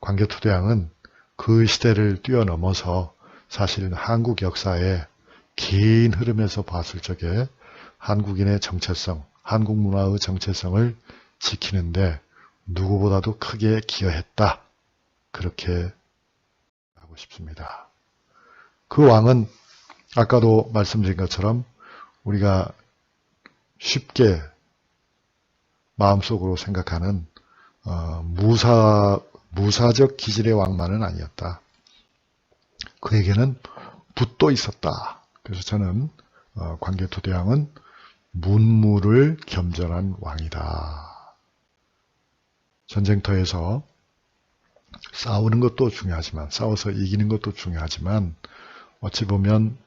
광개토대왕은 그 시대를 뛰어넘어서 사실 한국 역사의 긴 흐름에서 봤을 적에 한국인의 정체성, 한국 문화의 정체성을 지키는데 누구보다도 크게 기여했다. 그렇게 하고 싶습니다. 그 왕은 아까도 말씀드린 것처럼 우리가 쉽게 마음속으로 생각하는 무사적 기질의 왕만은 아니었다. 그에게는 붓도 있었다. 그래서 저는 광개토대왕은 문무를 겸전한 왕이다. 전쟁터에서 싸우는 것도 중요하지만, 싸워서 이기는 것도 중요하지만 어찌 보면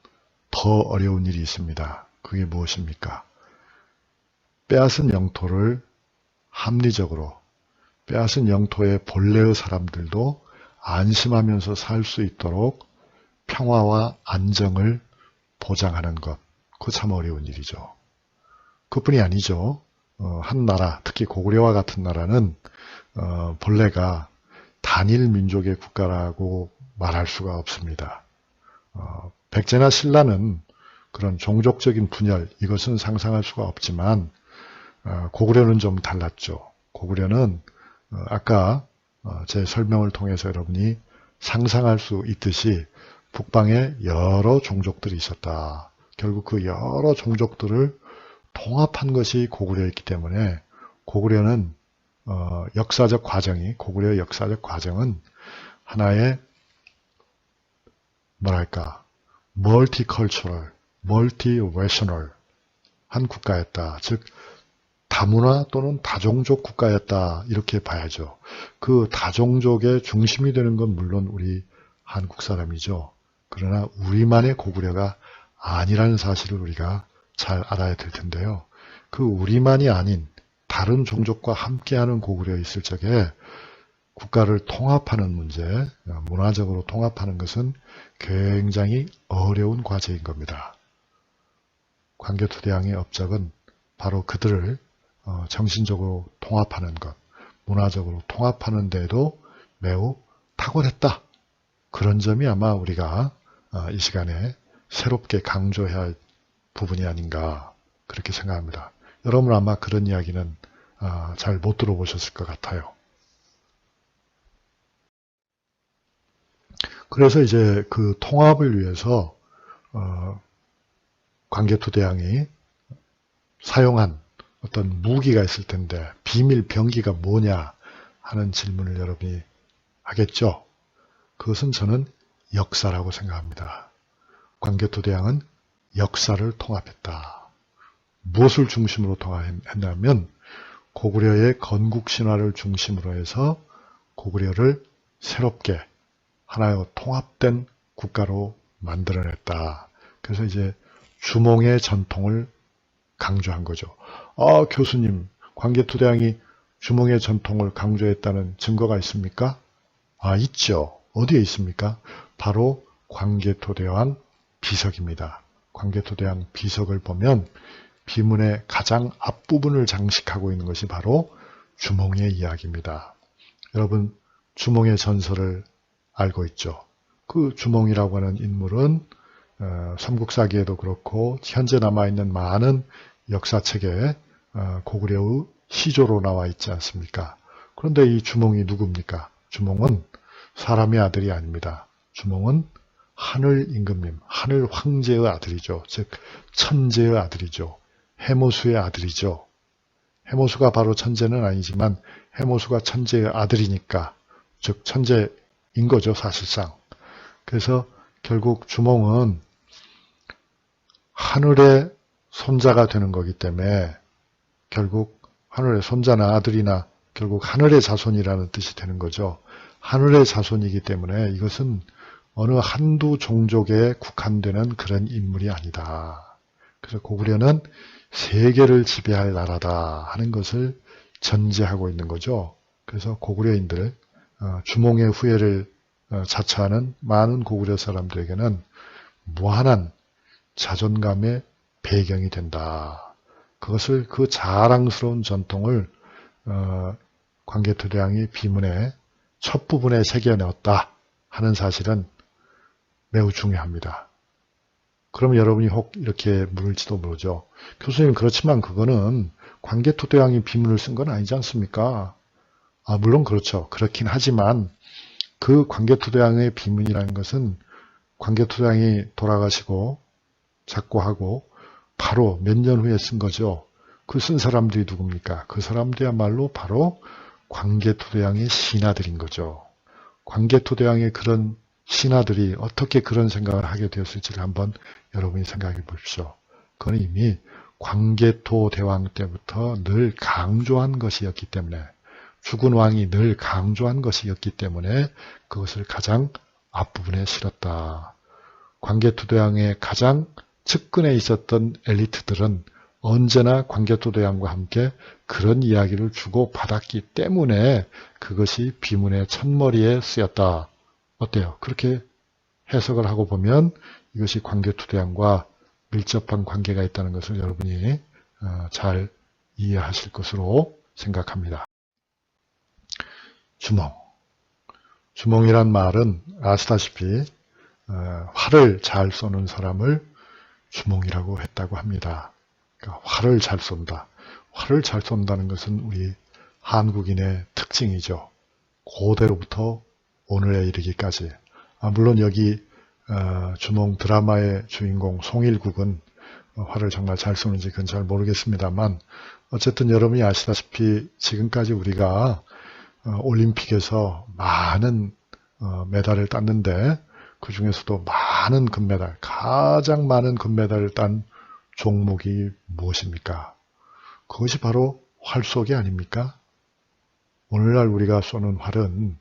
더 어려운 일이 있습니다. 그게 무엇입니까? 빼앗은 영토를 합리적으로, 빼앗은 영토의 본래의 사람들도 안심하면서 살 수 있도록 평화와 안정을 보장하는 것. 그거 참 어려운 일이죠. 그뿐이 아니죠. 한 나라, 특히 고구려와 같은 나라는 본래가 단일 민족의 국가라고 말할 수가 없습니다. 백제나 신라는 그런 종족적인 분열, 이것은 상상할 수가 없지만 고구려는 좀 달랐죠. 고구려는 아까 제 설명을 통해서 여러분이 상상할 수 있듯이 북방에 여러 종족들이 있었다. 결국 그 여러 종족들을 통합한 것이 고구려였기 때문에 고구려는 역사적 과정이, 고구려의 역사적 과정은 하나의 뭐랄까 멀티컬처럴, 멀티래셔널 한 국가였다. 즉 다문화 또는 다종족 국가였다. 이렇게 봐야죠. 그 다종족의 중심이 되는 건 물론 우리 한국 사람이죠. 그러나 우리만의 고구려가 아니라는 사실을 우리가 잘 알아야 될 텐데요. 그 우리만이 아닌 다른 종족과 함께하는 고구려에 있을 적에 국가를 통합하는 문제, 문화적으로 통합하는 것은 굉장히 어려운 과제인 겁니다. 광개토대왕의 업적은 바로 그들을 정신적으로 통합하는 것, 문화적으로 통합하는 데도 매우 탁월했다. 그런 점이 아마 우리가 이 시간에 새롭게 강조해야 할 부분이 아닌가 그렇게 생각합니다. 여러분 아마 그런 이야기는 잘 못 들어보셨을 것 같아요. 그래서 이제 그 통합을 위해서 광개토대왕이 사용한 어떤 무기가 있을 텐데 비밀 병기가 뭐냐 하는 질문을 여러분이 하겠죠. 그것은 저는 역사라고 생각합니다. 광개토대왕은 역사를 통합했다. 무엇을 중심으로 통합했냐면 고구려의 건국신화를 중심으로 해서 고구려를 새롭게 하나의 통합된 국가로 만들어냈다. 그래서 이제 주몽의 전통을 강조한 거죠. 교수님, 광개토대왕이 주몽의 전통을 강조했다는 증거가 있습니까? 있죠. 어디에 있습니까? 바로 광개토대왕 비석입니다. 광개토대왕 비석을 보면 비문의 가장 앞부분을 장식하고 있는 것이 바로 주몽의 이야기입니다. 여러분, 주몽의 전설을 알고 있죠. 그 주몽이라고 하는 인물은 삼국사기에도 그렇고 현재 남아있는 많은 역사책에 고구려의 시조로 나와 있지 않습니까? 그런데 이 주몽이 누굽니까? 주몽은 사람의 아들이 아닙니다. 주몽은 하늘 임금님, 하늘 황제의 아들이죠. 즉 천재의 아들이죠. 해모수의 아들이죠. 해모수가 바로 천재는 아니지만 해모수가 천재의 아들이니까 즉 천재인 거죠, 사실상. 그래서 결국 주몽은 하늘의 손자가 되는 거기 때문에 결국 하늘의 손자나 아들이나 결국 하늘의 자손이라는 뜻이 되는 거죠. 하늘의 자손이기 때문에 이것은 어느 한두 종족에 국한되는 그런 인물이 아니다. 그래서 고구려는 세계를 지배할 나라다 하는 것을 전제하고 있는 거죠. 그래서 고구려인들, 주몽의 후예를 자처하는 많은 고구려 사람들에게는 무한한 자존감의 배경이 된다. 그것을 그 자랑스러운 전통을 광개토대왕이 비문에 첫 부분에 새겨넣었다 하는 사실은 매우 중요합니다. 그럼 여러분이 혹 이렇게 물을지도 모르죠. 교수님, 그렇지만 그거는 관계토대왕이 비문을 쓴 건 아니지 않습니까? 물론 그렇죠. 그렇긴 하지만 그 관계토대왕의 비문이라는 것은 관계토대왕이 돌아가시고 작고하고 바로 몇 년 후에 쓴 거죠. 그 쓴 사람들이 누굽니까? 그 사람들이야말로 바로 관계토대왕의 신하들인 거죠. 관계토대왕의 그런 신하들이 어떻게 그런 생각을 하게 되었을지를 한번 여러분이 생각해 보십시오. 그건 이미 관계토대왕 때부터 늘 강조한 것이었기 때문에, 죽은 왕이 늘 강조한 것이었기 때문에 그것을 가장 앞부분에 실었다. 관계토대왕의 가장 측근에 있었던 엘리트들은 언제나 관계토대왕과 함께 그런 이야기를 주고 받았기 때문에 그것이 비문의 첫머리에 쓰였다. 어때요? 그렇게 해석을 하고 보면 이것이 관계토대왕과 밀접한 관계가 있다는 것을 여러분이 잘 이해하실 것으로 생각합니다. 주몽. 주몽이란 말은 아시다시피 활을 잘 쏘는 사람을 주몽이라고 했다고 합니다. 그러니까 활을 잘 쏜다. 활을 잘 쏜다는 것은 우리 한국인의 특징이죠. 고대로부터 오늘에 이르기까지. 물론 여기 주몽 드라마의 주인공 송일국은 활을 정말 잘 쏘는지 그건 잘 모르겠습니다만, 어쨌든 여러분이 아시다시피 지금까지 우리가 올림픽에서 많은 메달을 땄는데 그 중에서도 많은 금메달, 가장 많은 금메달을 딴 종목이 무엇입니까? 그것이 바로 활쏘기 아닙니까? 오늘날 우리가 쏘는 활은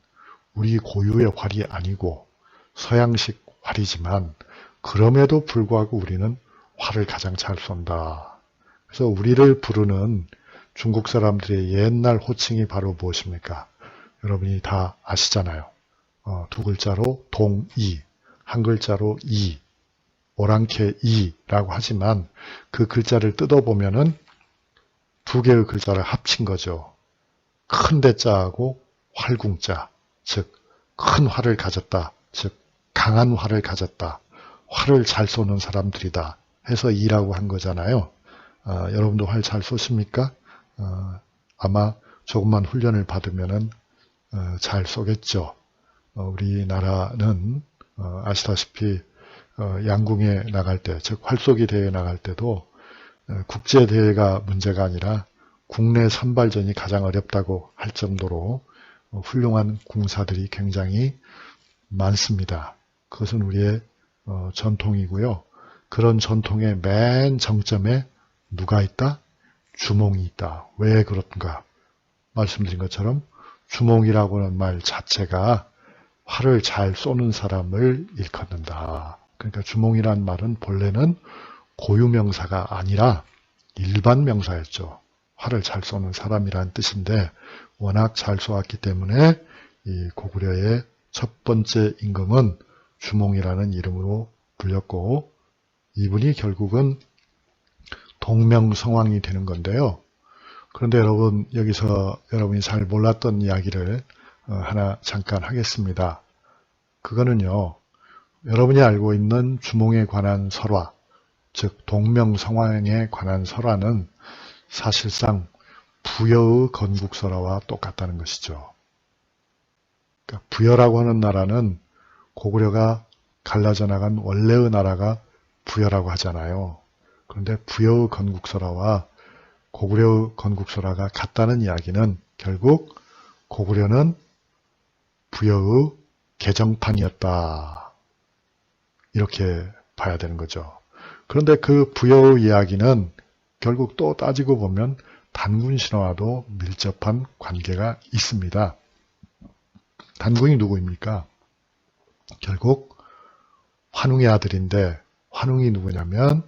우리 고유의 활이 아니고 서양식 활이지만 그럼에도 불구하고 우리는 활을 가장 잘 쏜다. 그래서 우리를 부르는 중국 사람들의 옛날 호칭이 바로 무엇입니까? 여러분이 다 아시잖아요. 두 글자로 동이, 한 글자로 이, 오랑캐 이라고 하지만 그 글자를 뜯어보면은 두 개의 글자를 합친 거죠. 큰 대자하고 활궁자, 즉 큰 활을 가졌다, 즉 강한 활을 가졌다, 활을 잘 쏘는 사람들이다 해서 이라고 한 거잖아요. 여러분도 활 잘 쏘십니까? 아마 조금만 훈련을 받으면은 잘 쏘겠죠. 우리나라는 아시다시피 양궁에 나갈 때, 즉 활쏘기 대회에 나갈 때도 국제 대회가 문제가 아니라 국내 선발전이 가장 어렵다고 할 정도로 훌륭한 궁사들이 굉장히 많습니다. 그것은 우리의 전통이고요. 그런 전통의 맨 정점에 누가 있다? 주몽이 있다. 왜 그렇던가? 말씀드린 것처럼 주몽이라고 하는 말 자체가 활을 잘 쏘는 사람을 일컫는다. 그러니까 주몽이란 말은 본래는 고유명사가 아니라 일반 명사였죠. 활을 잘 쏘는 사람이란 뜻인데 워낙 잘 쏘았기 때문에 이 고구려의 첫 번째 임금은 주몽이라는 이름으로 불렸고, 이분이 결국은 동명성왕이 되는 건데요. 그런데 여러분, 여기서 여러분이 잘 몰랐던 이야기를 하나 잠깐 하겠습니다. 그거는요, 여러분이 알고 있는 주몽에 관한 설화, 즉 동명성왕에 관한 설화는 사실상 부여의 건국설화와 똑같다는 것이죠. 그러니까 부여라고 하는 나라는 고구려가 갈라져 나간 원래의 나라가 부여라고 하잖아요. 그런데 부여의 건국설화와 고구려의 건국설화가 같다는 이야기는 결국 고구려는 부여의 개정판이었다. 이렇게 봐야 되는 거죠. 그런데 그 부여의 이야기는 결국 또 따지고 보면 단군 신화와도 밀접한 관계가 있습니다. 단군이 누구입니까? 결국 환웅의 아들인데, 환웅이 누구냐면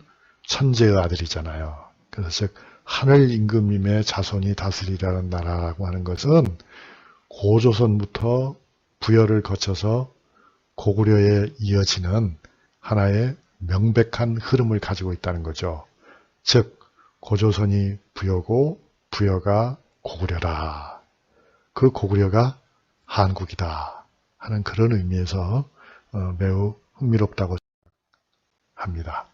천재의 아들이잖아요. 그래서 즉 하늘 임금님의 자손이 다스리라는 나라라고 하는 것은 고조선부터 부여를 거쳐서 고구려에 이어지는 하나의 명백한 흐름을 가지고 있다는 거죠. 즉 고조선이 부여고 부여가 고구려라. 그 고구려가 한국이다 하는 그런 의미에서 매우 흥미롭다고 합니다.